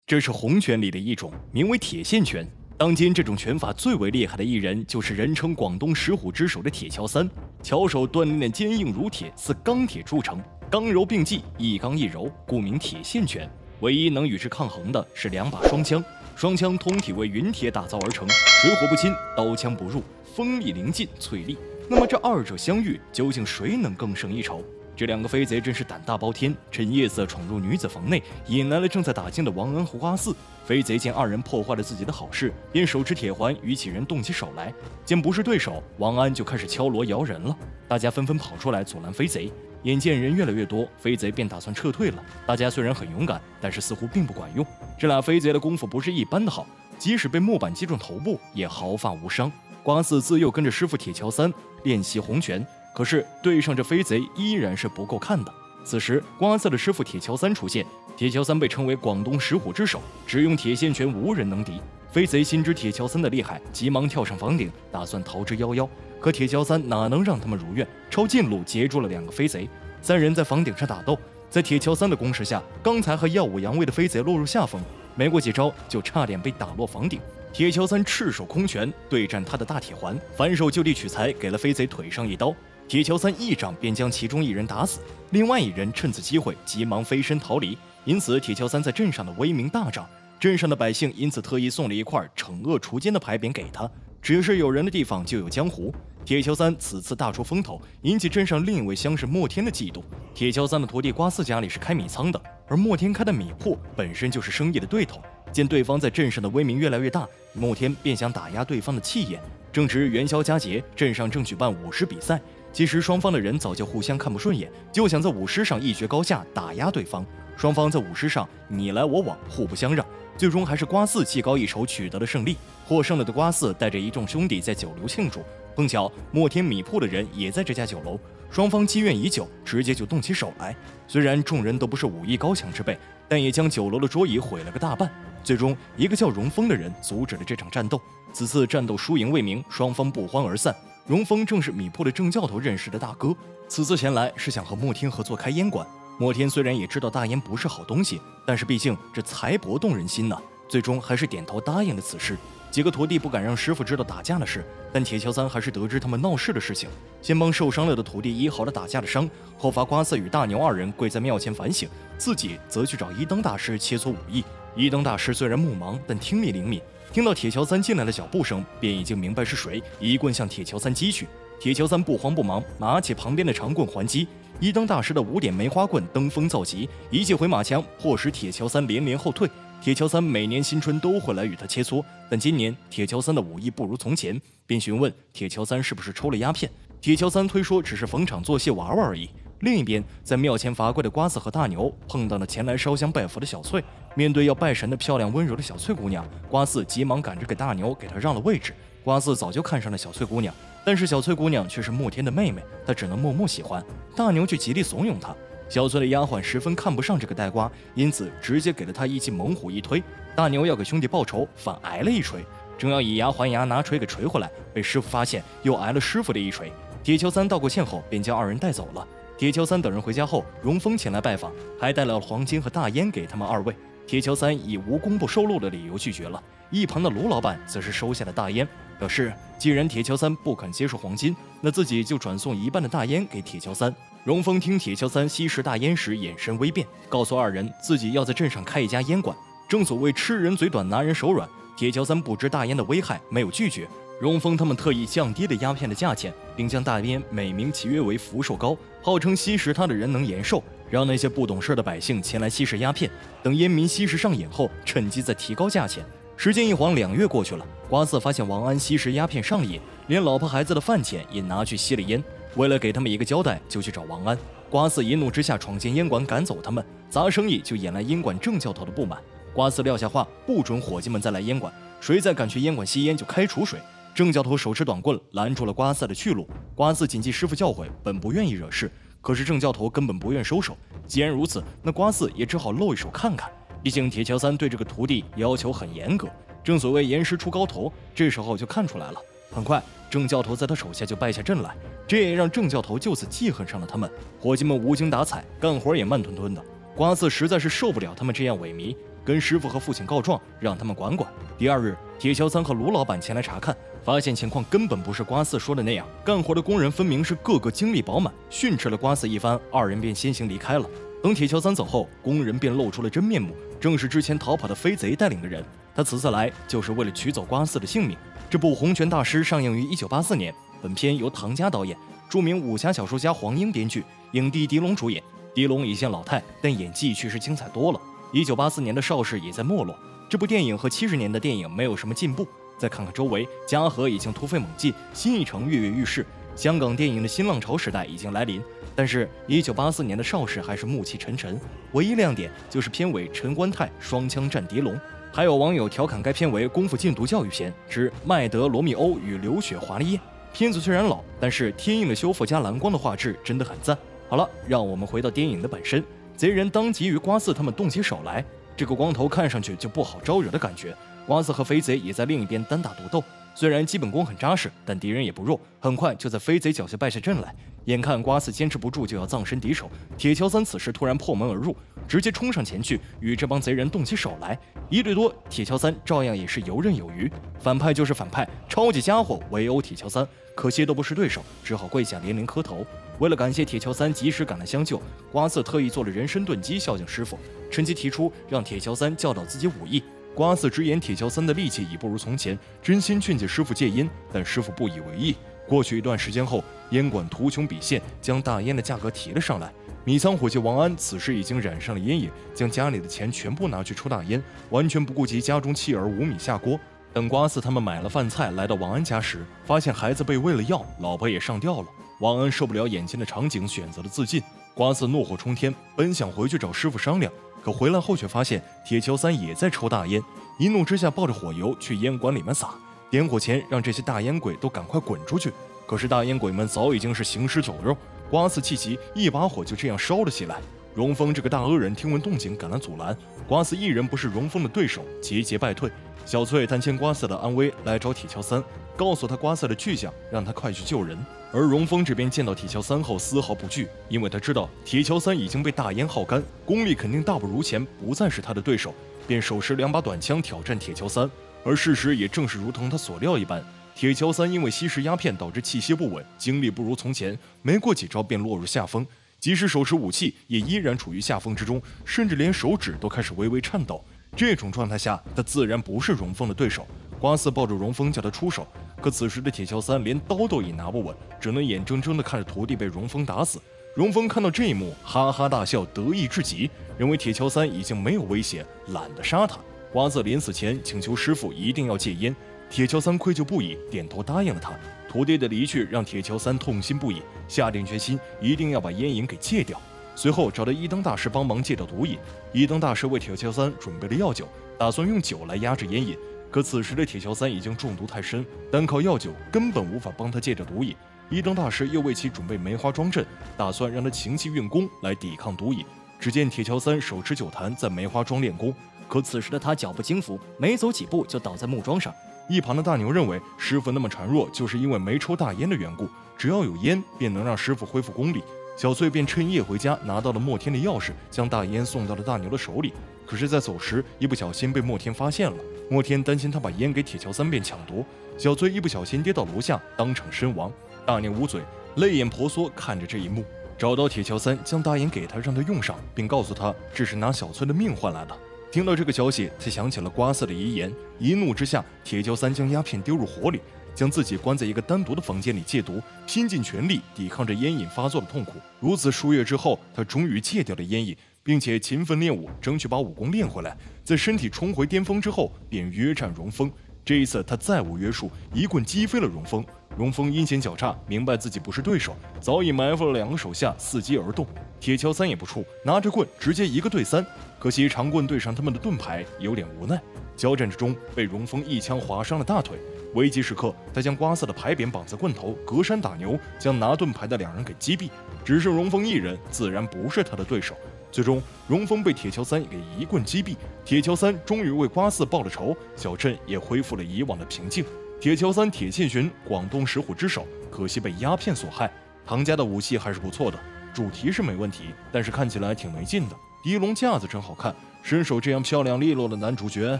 这是洪拳里的一种，名为铁线拳。当今这种拳法最为厉害的一人，就是人称广东石虎之首的铁锹三。巧手锻炼的坚硬如铁，似钢铁铸成，刚柔并济，一刚一柔，故名铁线拳。唯一能与之抗衡的是两把双枪，双枪通体为云铁打造而成，水火不侵，刀枪不入，锋利灵劲，脆利。那么这二者相遇，究竟谁能更胜一筹？这两个飞贼真是胆大包天，趁夜色闯入女子房内，引来了正在打更的王安和瓜四。飞贼见二人破坏了自己的好事，便手持铁环与几人动起手来。见不是对手，王安就开始敲锣摇人了。大家纷纷跑出来阻拦飞贼。眼见人越来越多，飞贼便打算撤退了。大家虽然很勇敢，但是似乎并不管用。这俩飞贼的功夫不是一般的好，即使被木板击中头部，也毫发无伤。瓜四自幼跟着师傅铁锹三练习洪拳。可是对上这飞贼依然是不够看的。此时瓜四的师傅铁锹三出现，铁锹三被称为广东石虎之首，只用铁线拳无人能敌。飞贼心知铁锹三的厉害，急忙跳上房顶，打算逃之夭夭。可铁锹三哪能让他们如愿，抄近路截住了两个飞贼。三人在房顶上打斗，在铁锹三的攻势下，刚才还耀武扬威的飞贼落入下风，没过几招就差点被打落房顶。铁锹三赤手空拳对战他的大铁环，反手就地取材，给了飞贼腿上一刀。铁锹三一掌便将其中一人打死，另外一人趁此机会急忙飞身逃离。因此铁锹三在镇上的威名大涨，镇上的百姓因此特意送了一块惩恶除奸的牌匾给他。只是有人的地方就有江湖，铁锹三此次大出风头，引起镇上另一位乡士莫天的嫉妒。铁锹三的徒弟瓜四家里是开米仓的，而莫天开的米铺本身就是生意的对头。见对方在镇上的威名越来越大，莫天便想打压对方的气焰。正值元宵佳节，镇上正举办舞狮比赛，其实双方的人早就互相看不顺眼，就想在舞狮上一决高下，打压对方。双方在舞狮上你来我往，互不相让，最终还是瓜四技高一筹取得了胜利。获胜了的瓜四带着一众兄弟在酒楼庆祝，碰巧莫天米铺的人也在这家酒楼，双方积怨已久，直接就动起手来。虽然众人都不是武艺高强之辈，但也将酒楼的桌椅毁了个大半。最终一个叫荣峰的人阻止了这场战斗。此次战斗输赢未明，双方不欢而散。荣峰正是米铺的郑教头认识的大哥，此次前来是想和莫天合作开烟馆。莫天虽然也知道大烟不是好东西，但是毕竟这财帛动人心呐，最终还是点头答应了此事。几个徒弟不敢让师傅知道打架的事，但铁锹三还是得知他们闹事的事情，先帮受伤了的徒弟医好了打架的伤，后罚瓜四与大牛二人跪在庙前反省，自己则去找一灯大师切磋武艺。一灯大师虽然目盲，但听力灵敏，听到铁锹三进来的脚步声，便已经明白是谁，一棍向铁锹三击去。铁锹三不慌不忙，拿起旁边的长棍还击。一灯大师的5点梅花棍登峰造极，一记回马枪迫使铁锹三连连后退。铁锹三每年新春都会来与他切磋，但今年铁锹三的武艺不如从前，便询问铁锹三是不是抽了鸦片。铁锹三推说只是逢场作戏玩玩而已。另一边，在庙前罚跪的瓜子和大牛碰到了前来烧香拜佛的小翠。面对要拜神的漂亮温柔的小翠姑娘，瓜四急忙赶着给大牛给她让了位置。瓜四早就看上了小翠姑娘，但是小翠姑娘却是莫天的妹妹，他只能默默喜欢。大牛却极力怂恿她。小翠的丫鬟十分看不上这个呆瓜，因此直接给了他一记猛虎一推。大牛要给兄弟报仇，反挨了一锤，正要以牙还牙拿锤给锤回来，被师傅发现，又挨了师傅的一锤。铁锹三道过歉后，便将二人带走了。铁锹三等人回家后，荣峰前来拜访，还带了黄金和大烟给他们二位。铁锹三以无功不受禄的理由拒绝了，一旁的卢老板则是收下了大烟，表示既然铁锹三不肯接受黄金，那自己就转送一半的大烟给铁锹三。荣峰听铁锹三吸食大烟时眼神微变，告诉二人自己要在镇上开一家烟馆。正所谓吃人嘴短拿人手软，铁锹三不知大烟的危害，没有拒绝。荣峰他们特意降低了鸦片的价钱，并将大烟美名其曰为福寿膏，号称吸食它的人能延寿，让那些不懂事的百姓前来吸食鸦片，等烟民吸食上瘾后，趁机再提高价钱。时间一晃2月过去了，瓜四发现王安吸食鸦片上瘾，连老婆孩子的饭钱也拿去吸了烟。为了给他们一个交代，就去找王安。瓜四一怒之下闯进烟馆赶走他们，砸生意就引来烟馆郑教头的不满。瓜四撂下话，不准伙计们再来烟馆，谁再敢去烟馆吸烟就开除谁。郑教头手持短棍拦住了瓜四的去路。瓜四谨记师傅教诲，本不愿意惹事，可是郑教头根本不愿收手。既然如此，那瓜四也只好露一手看看。毕竟铁锹三对这个徒弟要求很严格，正所谓严师出高徒，这时候就看出来了。很快，郑教头在他手下就败下阵来，这也让郑教头就此记恨上了他们。伙计们无精打采，干活也慢吞吞的。瓜四实在是受不了他们这样萎靡，跟师傅和父亲告状，让他们管管。第二日，铁锹三和卢老板前来查看，发现情况根本不是瓜四说的那样，干活的工人分明是个个精力饱满，训斥了瓜四一番，二人便先行离开了。等铁锹三走后，工人便露出了真面目，正是之前逃跑的飞贼带领的人。他此次来就是为了取走瓜四的性命。这部《洪拳大师》上映于1984年，本片由唐家导演，著名武侠小说家黄英编剧，影帝狄龙主演。狄龙已现老态，但演技却是精彩多了。1984年的邵氏也在没落，这部电影和70年的电影没有什么进步。再看看周围，嘉禾已经突飞猛进，新一城跃跃欲试，香港电影的新浪潮时代已经来临。但是1984年的邵氏还是暮气沉沉，唯一亮点就是片尾陈官泰双枪战狄龙。还有网友调侃该片为功夫禁毒教育片之麦德罗密欧与流血华丽叶。片子虽然老，但是天映的修复加蓝光的画质真的很赞。好了，让我们回到电影的本身。贼人当即与瓜四他们动起手来，这个光头看上去就不好招惹的感觉。瓜四和飞贼也在另一边单打独斗，虽然基本功很扎实，但敌人也不弱，很快就在飞贼脚下败下阵来。眼看瓜四坚持不住就要葬身敌手，铁锹三此时突然破门而入，直接冲上前去与这帮贼人动起手来。1对多，铁锹三照样也是游刃有余。反派就是反派，超级家伙围殴铁锹三，可惜都不是对手，只好跪下连连磕头。为了感谢铁锹三及时赶来相救，瓜四特意做了人参炖鸡孝敬师傅，趁机提出让铁锹三教导自己武艺。瓜四直言铁锹三的力气已不如从前，真心劝诫师傅戒烟，但师傅不以为意。过去一段时间后，烟馆图穷匕现，将大烟的价格提了上来。米仓伙计王安此时已经染上了烟瘾，将家里的钱全部拿去抽大烟，完全不顾及家中妻儿无米下锅。等瓜四他们买了饭菜来到王安家时，发现孩子被喂了药，老婆也上吊了。王安受不了眼前的场景，选择了自尽。瓜四怒火冲天，本想回去找师傅商量，可回来后却发现铁锹三也在抽大烟，一怒之下抱着火油去烟馆里面撒，点火前让这些大烟鬼都赶快滚出去。可是大烟鬼们早已经是行尸走肉，瓜四气急，一把火就这样烧了起来。荣丰这个大恶人听闻动静赶来阻拦，瓜四一人不是荣丰的对手，节节败退。小翠担心瓜四的安危，来找铁锹三，告诉他瓜四的去向，让他快去救人。而荣丰这边见到铁锹三后丝毫不惧，因为他知道铁锹三已经被大烟耗干，功力肯定大不如前，不再是他的对手，便手持2把短枪挑战铁锹三。而事实也正是如同他所料一般，铁锹三因为吸食鸦片导致气息不稳，精力不如从前，没过几招便落入下风，即使手持武器也依然处于下风之中，甚至连手指都开始微微颤抖。这种状态下，他自然不是荣丰的对手。瓜四抱住荣丰叫他出手，可此时的铁锹三连刀都已拿不稳，只能眼睁睁地看着徒弟被荣丰打死。荣丰看到这一幕，哈哈大笑，得意至极，认为铁锹三已经没有威胁，懒得杀他。瓜四临死前请求师傅一定要戒烟，铁锹三愧疚不已，点头答应了他。徒弟的离去让铁锹三痛心不已，下定决心一定要把烟瘾给戒掉。随后找到一灯大师帮忙戒掉毒瘾，一灯大师为铁锹三准备了药酒，打算用酒来压制烟瘾。可此时的铁锹三已经中毒太深，单靠药酒根本无法帮他戒掉毒瘾。一灯大师又为其准备梅花桩阵，打算让他行气运功来抵抗毒瘾。只见铁锹三手持酒坛在梅花桩练功，可此时的他脚步轻浮，没走几步就倒在木桩上。一旁的大牛认为师傅那么孱弱，就是因为没抽大烟的缘故，只要有烟便能让师傅恢复功力。小翠便趁夜回家拿到了莫天的钥匙，将大烟送到了大牛的手里。可是，在走时一不小心被莫天发现了，莫天担心他把烟给铁锹三便抢夺，小翠一不小心跌到楼下，当场身亡。大牛捂嘴，泪眼婆娑看着这一幕，找到铁锹三，将大烟给他，让他用上，并告诉他这是拿小翠的命换来的。听到这个消息，他想起了瓜四的遗言，一怒之下，铁锹三将鸦片丢入火里，将自己关在一个单独的房间里戒毒，拼尽全力抵抗着烟瘾发作的痛苦。如此数月之后，他终于戒掉了烟瘾，并且勤奋练武，争取把武功练回来。在身体重回巅峰之后，便约战荣丰。这一次他再无约束，一棍击飞了荣丰。荣丰阴险狡诈，明白自己不是对手，早已埋伏了2个手下，伺机而动。铁锹三也不怵，拿着棍直接1个对3，可惜长棍对上他们的盾牌，有点无奈。交战之中，被荣丰一枪划伤了大腿。危急时刻，他将瓜四的牌匾绑在棍头，隔山打牛，将拿盾牌的2人给击毙。只剩荣丰一人，自然不是他的对手。最终，荣丰被铁锹三给一棍击毙，铁锹三终于为瓜四报了仇，小镇也恢复了以往的平静。铁锹三铁线寻，广东石虎之首，可惜被鸦片所害。唐家的武器还是不错的，主题是没问题，但是看起来挺没劲的。狄龙架子真好看，身手这样漂亮利落的男主角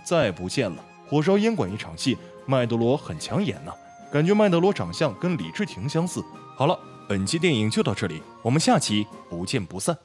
再不见了。火烧烟馆一场戏，麦德罗很抢眼呐，感觉麦德罗长相跟李治廷相似。好了，本期电影就到这里，我们下期不见不散。